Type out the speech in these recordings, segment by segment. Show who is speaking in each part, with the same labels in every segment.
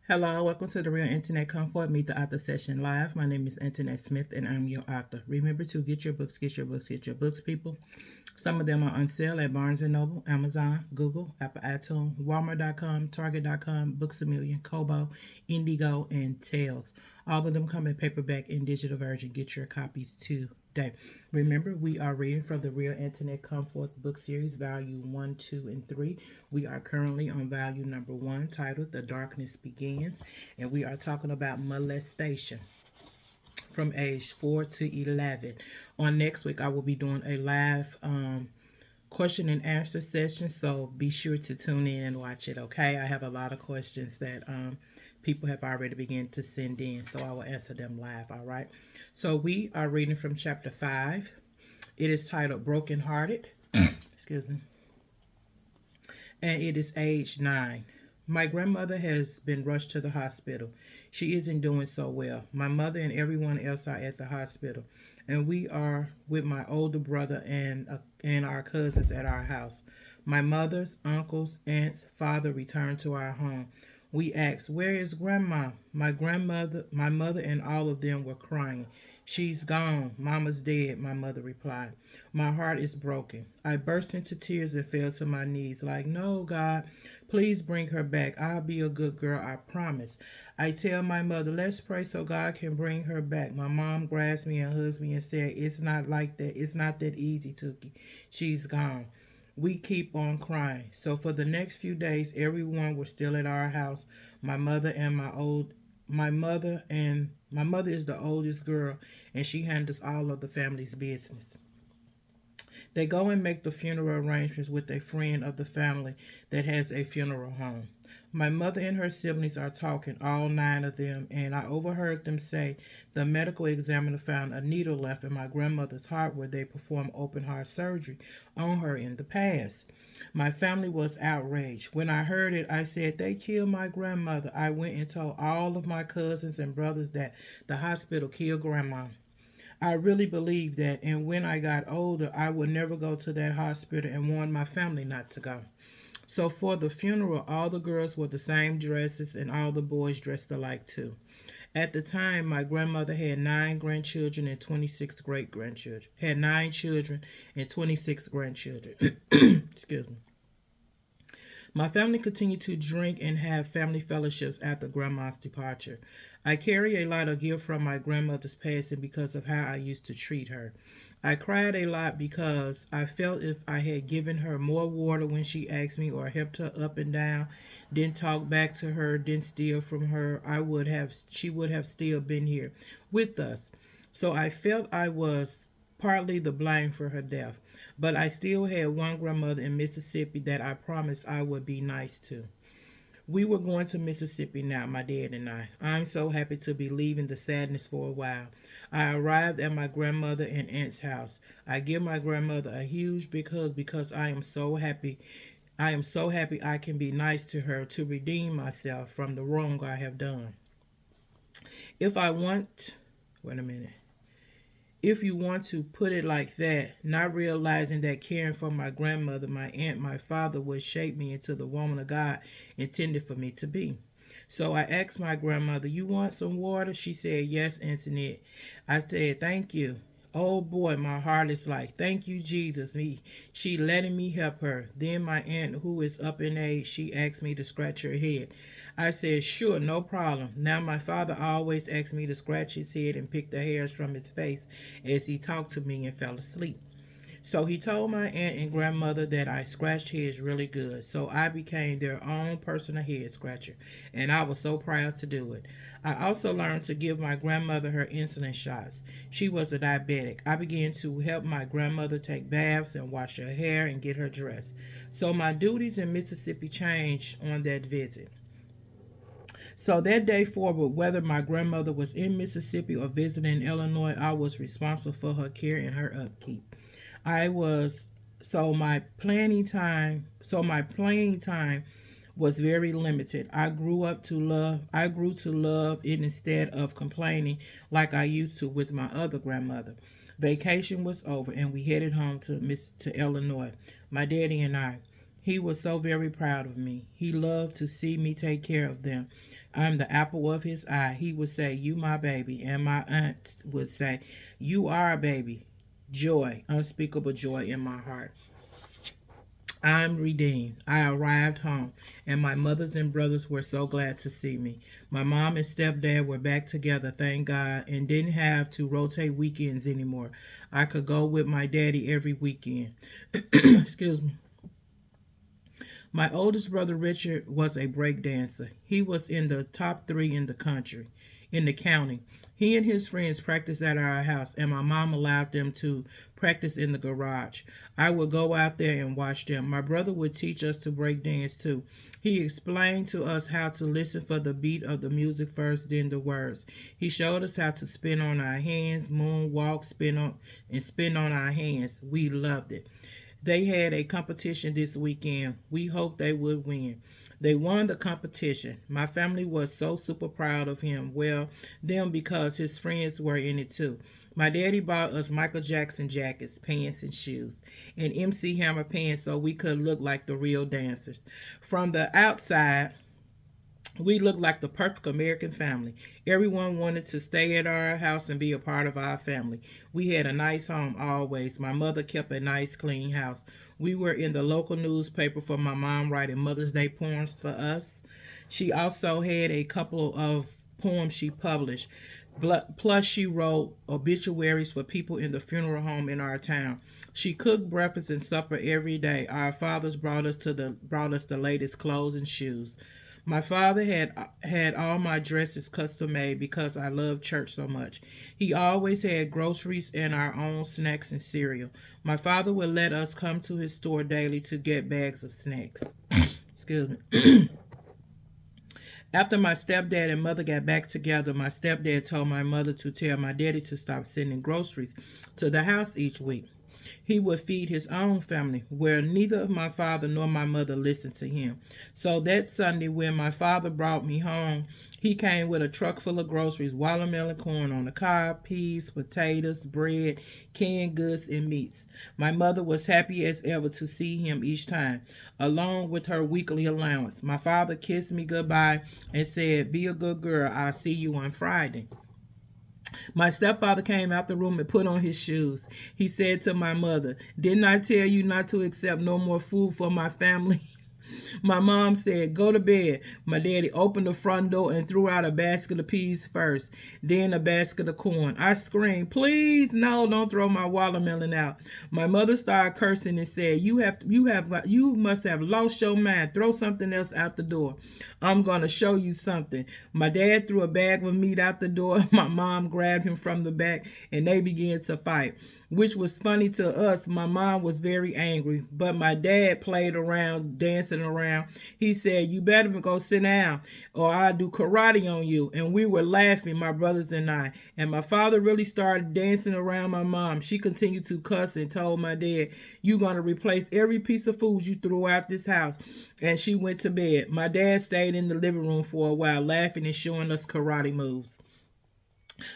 Speaker 1: Hello, welcome to the Real Internet Comfort Meet the Author Session Live. My name is Antoinette Smith and I'm your author. Remember to get your books, get your books, get your books, people. Some of them are on sale at Barnes& Noble, Amazon, Google, Apple iTunes, Walmart.com, Target.com, Books A Million, Kobo, Indigo, and Tails. All of them come in paperback and digital version. Get your copies today. Remember, we are reading from the Real Internet Comfort book series, value 1, 2, and 3. We are currently on value number 1, titled The Darkness Begins, and we are talking about molestation from age 4 to 11. On next week, I will be doing a live question and answer session, so be sure to tune in and watch it, okay? I have a lot of questions that people have already begun to send in, so I will answer them live, all right? So we are reading from chapter 5. It is titled Brokenhearted. Excuse me. And it is age 9. My grandmother has been rushed to the hospital. She isn't doing so well. My mother and everyone else are at the hospital, and we are with my older brother and our cousins at our house. My mother's uncles, aunts, father returned to our home. We asked, "Where is grandma?" My mother, and all of them were crying. "She's gone. Mama's dead," my mother replied. My heart is broken. I burst into tears and fell to my knees, like, "No, God, please bring her back. I'll be a good girl, I promise." I tell my mother, "Let's pray so God can bring her back." My mom grabs me and hugs me and said, "It's not like that. It's not that easy, Tookie. She's gone." We keep on crying. So for the next few days, everyone was still at our house. My mother and my mother is the oldest girl, and she handles all of the family's business. They go and make the funeral arrangements with a friend of the family that has a funeral home. My mother and her siblings are talking, all 9 of them, and I overheard them say the medical examiner found a needle left in my grandmother's heart where they performed open heart surgery on her in the past. My family was outraged. When I heard it, I said, "They killed my grandmother." I went and told all of my cousins and brothers that the hospital killed grandma. I really believed that, and when I got older, I would never go to that hospital and warned my family not to go. So for the funeral, all the girls wore the same dresses and all the boys dressed alike too. At the time, my grandmother had 9 grandchildren and 26 great grandchildren. Had 9 children and 26 grandchildren. Excuse me. My family continued to drink and have family fellowships after Grandma's departure. I carry a lot of guilt from my grandmother's passing because of how I used to treat her. I cried a lot because I felt if I had given her more water when she asked me or helped her up and down, didn't talk back to her, didn't steal from her, she would have still been here with us. So I felt I was partly the blame for her death. But I still had one grandmother in Mississippi that I promised I would be nice to. We were going to Mississippi now, my dad and I. I'm so happy to be leaving the sadness for a while. I arrived at my grandmother and aunt's house. I give my grandmother a huge big hug because I am so happy. I am so happy I can be nice to her to redeem myself from the wrong I have done. If I want, wait a minute. If you want to put it like that, not realizing that caring for my grandmother, my aunt, my father would shape me into the woman of God intended for me to be. So I asked my grandmother, "You want some water?" She said, "Yes, Antoinette." I said, "Thank you." Oh boy, my heart is like, "Thank you, Jesus." She letting me help her. Then my aunt, who is up in age, she asked me to scratch her head. I said, "Sure, no problem." Now my father always asked me to scratch his head and pick the hairs from his face as he talked to me and fell asleep. So he told my aunt and grandmother that I scratched heads really good. So I became their own personal head scratcher, and I was so proud to do it. I also learned to give my grandmother her insulin shots. She was a diabetic. I began to help my grandmother take baths and wash her hair and get her dressed. So my duties in Mississippi changed on that visit. So that day forward, whether my grandmother was in Mississippi or visiting Illinois, I was responsible for her care and her upkeep. I was so my playing time was very limited. I grew to love it instead of complaining like I used to with my other grandmother. Vacation was over and we headed home to Illinois. My daddy and I. He was so very proud of me. He loved to see me take care of them. I'm the apple of his eye. He would say, "You my baby." And my aunt would say, "You are a baby." Joy, unspeakable joy in my heart. I'm redeemed. I arrived home, and my mothers and brothers were so glad to see me. My mom and stepdad were back together, thank God, and didn't have to rotate weekends anymore. I could go with my daddy every weekend. Excuse me. My oldest brother Richard was a break dancer. He was in the top three in the county. He and his friends practiced at our house, and my mom allowed them to practice in the garage. I would go out there and watch them. My brother would teach us to break dance too. He explained to us how to listen for the beat of the music first, then the words. He showed us how to spin on our hands, moonwalk, spin on our hands. We loved it. They had a competition this weekend. We hoped they would win. They won the competition. My family was so super proud of him. Well, them because his friends were in it too. My daddy bought us Michael Jackson jackets, pants, and shoes, and MC Hammer pants so we could look like the real dancers. From the outside, we looked like the perfect American family. Everyone wanted to stay at our house and be a part of our family. We had a nice home always. My mother kept a nice, clean house. We were in the local newspaper for my mom writing Mother's Day poems for us. She also had a couple of poems she published. Plus, she wrote obituaries for people in the funeral home in our town. She cooked breakfast and supper every day. Our fathers brought us the latest clothes and shoes. My father had all my dresses custom made because I loved church so much. He always had groceries and our own snacks and cereal. My father would let us come to his store daily to get bags of snacks. Excuse me. After my stepdad and mother got back together, my stepdad told my mother to tell my daddy to stop sending groceries to the house each week. He would feed his own family, where neither my father nor my mother listened to him. So that Sunday, when my father brought me home, he came with a truck full of groceries, watermelon, corn on the cob, peas, potatoes, bread, canned goods, and meats. My mother was happy as ever to see him each time, along with her weekly allowance. My father kissed me goodbye and said, "Be a good girl. I'll see you on Friday." My stepfather came out the room and put on his shoes. He said to my mother, "Didn't I tell you not to accept no more food for my family?" My mom said, "Go to bed." My daddy opened the front door and threw out a basket of peas first, then a basket of corn. I screamed, "Please, no, don't throw my watermelon out." My mother started cursing and said, You must have lost your mind. Throw something else out the door. I'm going to show you something." My dad threw a bag of meat out the door. My mom grabbed him from the back and they began to fight, which was funny to us. My mom was very angry, but my dad played around, dancing around. He said, "You better go sit down or I'll do karate on you." And we were laughing, my brothers and I. And my father really started dancing around my mom. She continued to cuss and told my dad, "You're going to replace every piece of food you threw out this house." And she went to bed. My dad stayed in the living room for a while, laughing and showing us karate moves.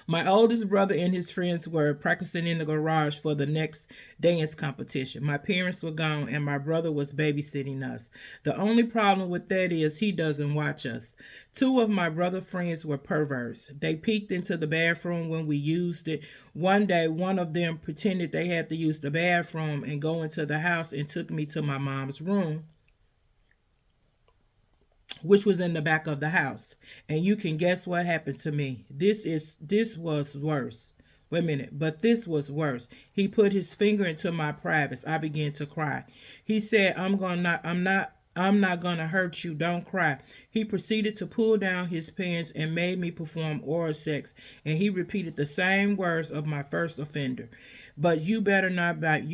Speaker 1: My oldest brother and his friends were practicing in the garage for the next dance competition. My parents were gone and my brother was babysitting us. The only problem with that is he doesn't watch us. Two of my brother friends were perverts. They peeked into the bathroom when we used it. One day, one of them pretended they had to use the bathroom and go into the house and took me to my mom's room, which was in the back of the house. And you can guess what happened to me. This was worse. Wait a minute, but this was worse. He put his finger into my privates. I began to cry. He said, I'm not gonna hurt you. Don't cry." He proceeded to pull down his pants and made me perform oral sex, and he repeated the same words of my first offender. "But you better not bite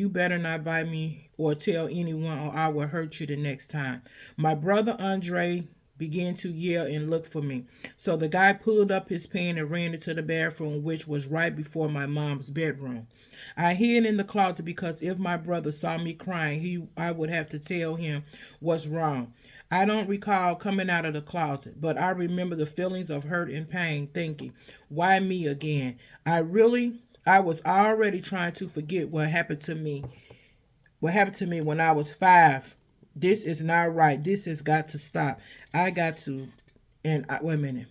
Speaker 1: me or tell anyone or I will hurt you the next time." My brother Andre began to yell and look for me. So the guy pulled up his pants and ran into the bathroom, which was right before my mom's bedroom. I hid in the closet because if my brother saw me crying, I would have to tell him what's wrong. I don't recall coming out of the closet, but I remember the feelings of hurt and pain, thinking, "Why me again?" I was already trying to forget what happened to me. What happened to me when I was 5. This is not right. This has got to stop. I got to And wait a minute.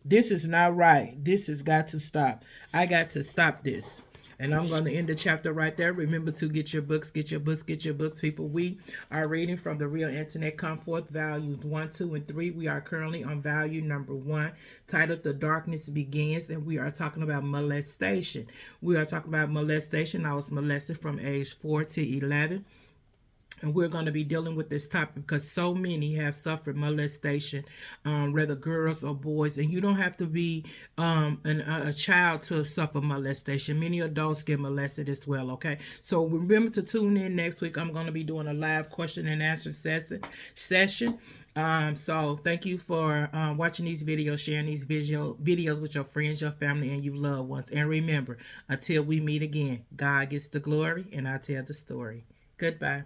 Speaker 1: This is not right. This has got to stop. I got to stop this. And I'm going to end the chapter right there. Remember to get your books, get your books, get your books, people. We are reading from the Real Antoinette Come Forth, values 1, 2, and 3. We are currently on value number 1, titled The Darkness Begins, and we are talking about molestation. We are talking about molestation. I was molested from age 4 to 11. And we're going to be dealing with this topic because so many have suffered molestation, whether girls or boys. And you don't have to be a child to suffer molestation. Many adults get molested as well, okay? So remember to tune in next week. I'm going to be doing a live question and answer session. So thank you for watching these videos, sharing these videos with your friends, your family, and your loved ones. And remember, until we meet again, God gets the glory and I tell the story. Goodbye.